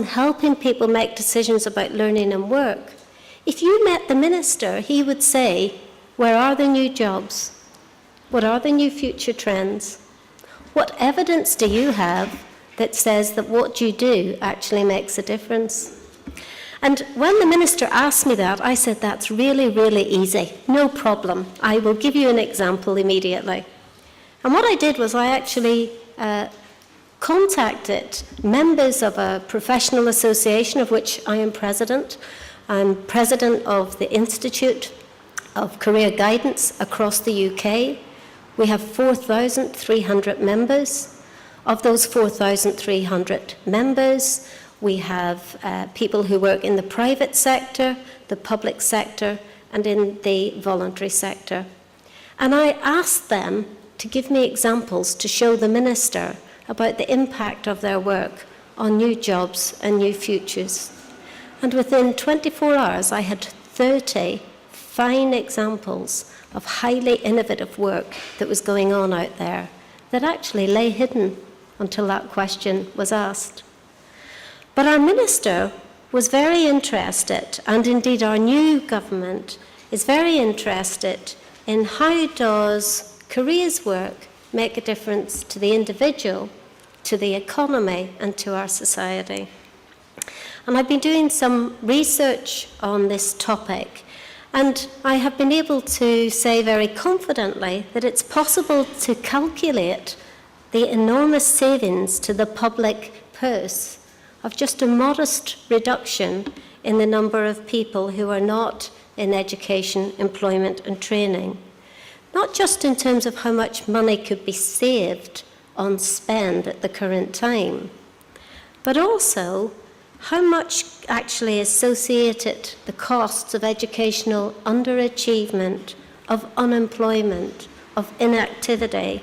helping people make decisions about learning and work. If you met the minister, he would say, where are the new jobs? What are the new future trends? What evidence do you have that says that what you do actually makes a difference? And when the minister asked me that, I said, that's really, really easy. No problem. I will give you an example immediately. And what I did was I actually contacted members of a professional association of which I am president. I'm president of the Institute of Career Guidance across the UK. We have 4,300 members. Of those 4,300 members, we have people who work in the private sector, the public sector, and in the voluntary sector. And I asked them to give me examples to show the minister about the impact of their work on new jobs and new futures. And within 24 hours, I had 30 fine examples of highly innovative work that was going on out there that actually lay hidden until that question was asked. But our minister was very interested, and indeed our new government is very interested in how does careers work make a difference to the individual, to the economy, and to our society. And I've been doing some research on this topic, and I have been able to say very confidently that it's possible to calculate the enormous savings to the public purse of just a modest reduction in the number of people who are not in education, employment, and training. Not just in terms of how much money could be saved on spend at the current time, but also how much actually associated the costs of educational underachievement, of unemployment, of inactivity,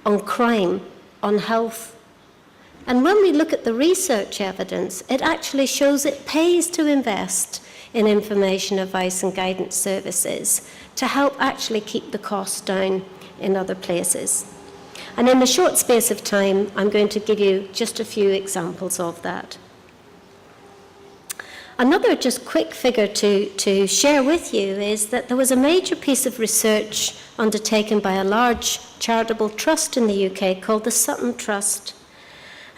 on crime, on health. And when we look at the research evidence, it actually shows it pays to invest in information, advice and guidance services to help actually keep the costs down in other places. And in the short space of time, I'm going to give you just a few examples of that. Another just quick figure to share with you is that there was a major piece of research undertaken by a large charitable trust in the UK called the Sutton Trust.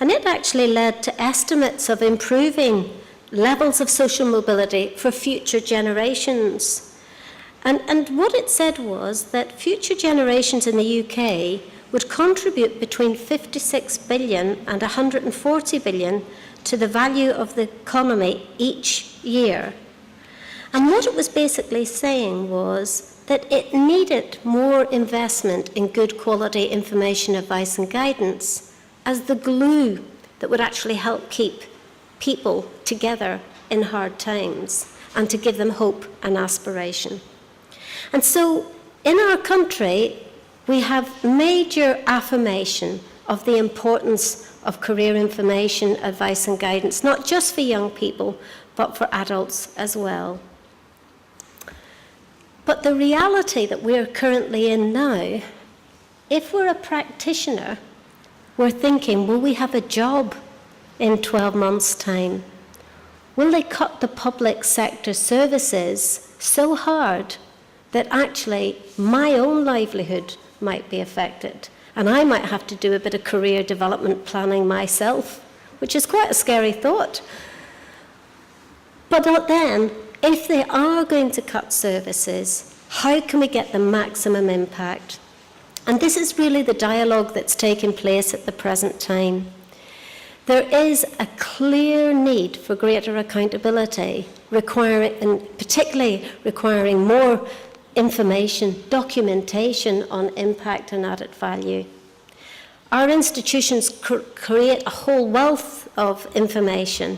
And it actually led to estimates of improving levels of social mobility for future generations. And what it said was that future generations in the UK would contribute between 56 billion and 140 billion to the value of the economy each year. And what it was basically saying was that it needed more investment in good quality information, advice and guidance as the glue that would actually help keep people together in hard times and to give them hope and aspiration. And so in our country, we have major affirmation of the importance of career information, advice and guidance, not just for young people, but for adults as well. But the reality that we're currently in now, if we're a practitioner, we're thinking, will we have a job in 12 months' time? Will they cut the public sector services so hard that actually my own livelihood might be affected? And I might have to do a bit of career development planning myself, which is quite a scary thought. But then, if they are going to cut services, how can we get the maximum impact? And this is really the dialogue that's taking place at the present time. There is a clear need for greater accountability, particularly requiring more information, documentation on impact and added value. Our institutions create a whole wealth of information,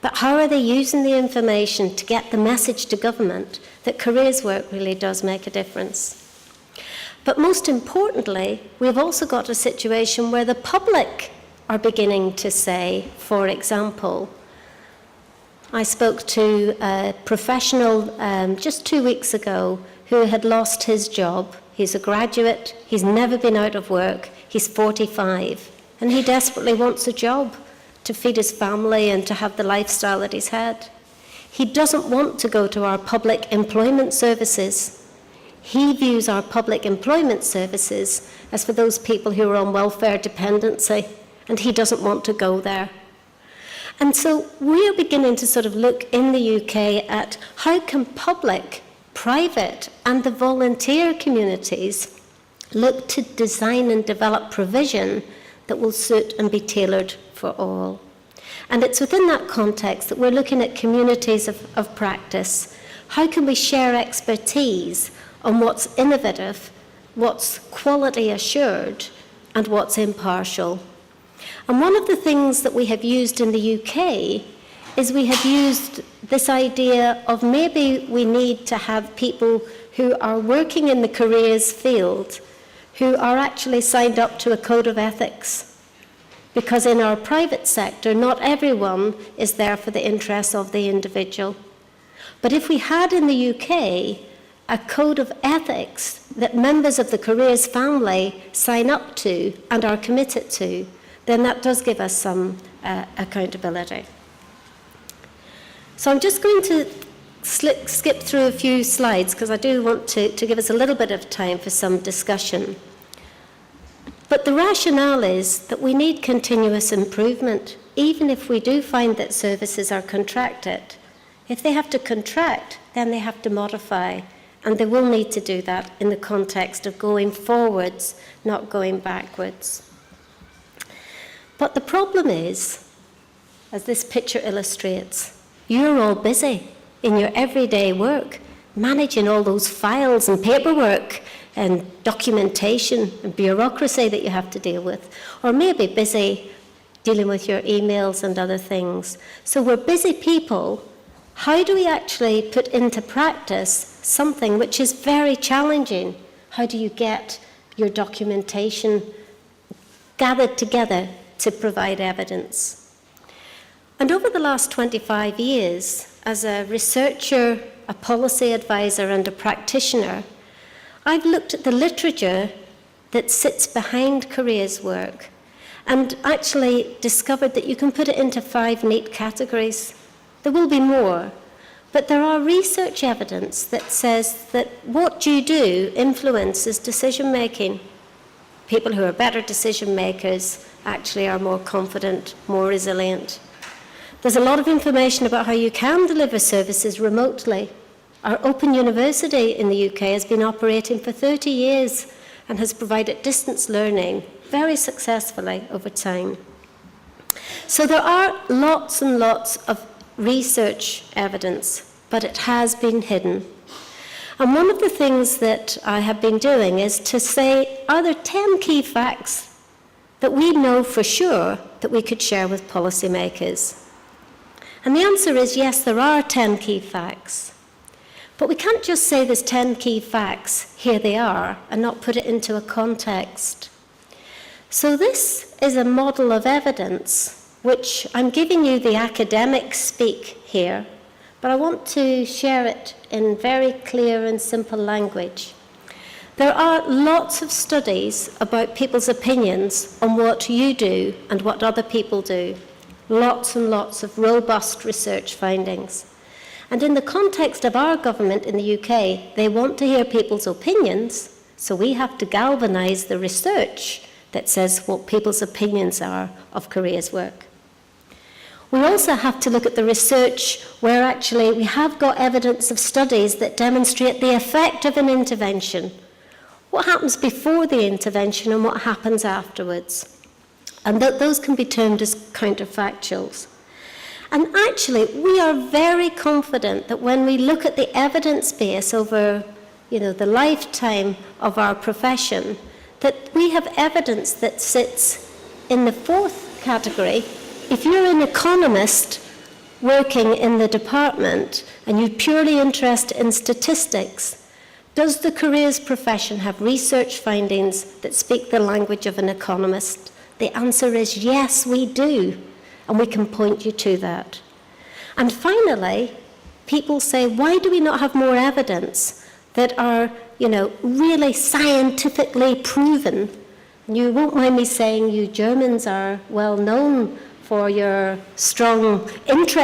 but how are they using the information to get the message to government that careers work really does make a difference? But most importantly, we've also got a situation where the public are beginning to say, for example, I spoke to a professional just 2 weeks ago who had lost his job. He's a graduate, he's never been out of work, he's 45, and he desperately wants a job. to feed his family and to have the lifestyle that he's had. He doesn't want to go to our public employment services. He views our public employment services as for those people who are on welfare dependency, and he doesn't want to go there. And so we are beginning to sort of look in the UK at how can public, private, and the volunteer communities look to design and develop provision that will suit and be tailored for all. And it's within that context that we're looking at communities of practice. How can we share expertise on what's innovative, what's quality assured, and what's impartial? And one of the things that we have used in the UK is we have used this idea of maybe we need to have people who are working in the careers field who are actually signed up to a code of ethics. Because in our private sector, not everyone is there for the interests of the individual. But if we had in the UK a code of ethics that members of the careers family sign up to and are committed to, then that does give us some accountability. So I'm just going to skip through a few slides because I do want to give us a little bit of time for some discussion. But the rationale is that we need continuous improvement, even if we do find that services are contracted. If they have to contract, then they have to modify, and they will need to do that in the context of going forwards, not going backwards. But the problem is, as this picture illustrates, you're all busy in your everyday work, managing all those files and paperwork and documentation and bureaucracy that you have to deal with, or maybe busy dealing with your emails and other things. So we're busy people. How do we actually put into practice something which is very challenging? How do you get your documentation gathered together to provide evidence? And over the last 25 years, as a researcher, a policy advisor, and a practitioner, I've looked at the literature that sits behind careers work and actually discovered that you can put it into 5 neat categories. There will be more, but there are research evidence that says that what you do influences decision making. People who are better decision makers actually are more confident, more resilient. There's a lot of information about how you can deliver services remotely. Our Open University in the UK has been operating for 30 years and has provided distance learning very successfully over time. So there are lots and lots of research evidence, but it has been hidden. And one of the things that I have been doing is to say, are there 10 key facts that we know for sure that we could share with policymakers? And the answer is yes, there are 10 key facts. But we can't just say there's 10 key facts, here they are, and not put it into a context. So this is a model of evidence, which I'm giving you the academic speak here, but I want to share it in very clear and simple language. There are lots of studies about people's opinions on what you do and what other people do. Lots and lots of robust research findings. And in the context of our government in the UK, they want to hear people's opinions, so we have to galvanise the research that says what people's opinions are of careers work. We also have to look at the research where actually we have got evidence of studies that demonstrate the effect of an intervention. What happens before the intervention and what happens afterwards? And those can be termed as counterfactuals. And actually, we are very confident that when we look at the evidence base over, the lifetime of our profession, that we have evidence that sits in the 4th category. If you're an economist working in the department and you're purely interested in statistics, does the careers profession have research findings that speak the language of an economist? The answer is yes, we do. And we can point you to that. And finally, people say, why do we not have more evidence that are, really scientifically proven? And you won't mind me saying you Germans are well known for your strong interest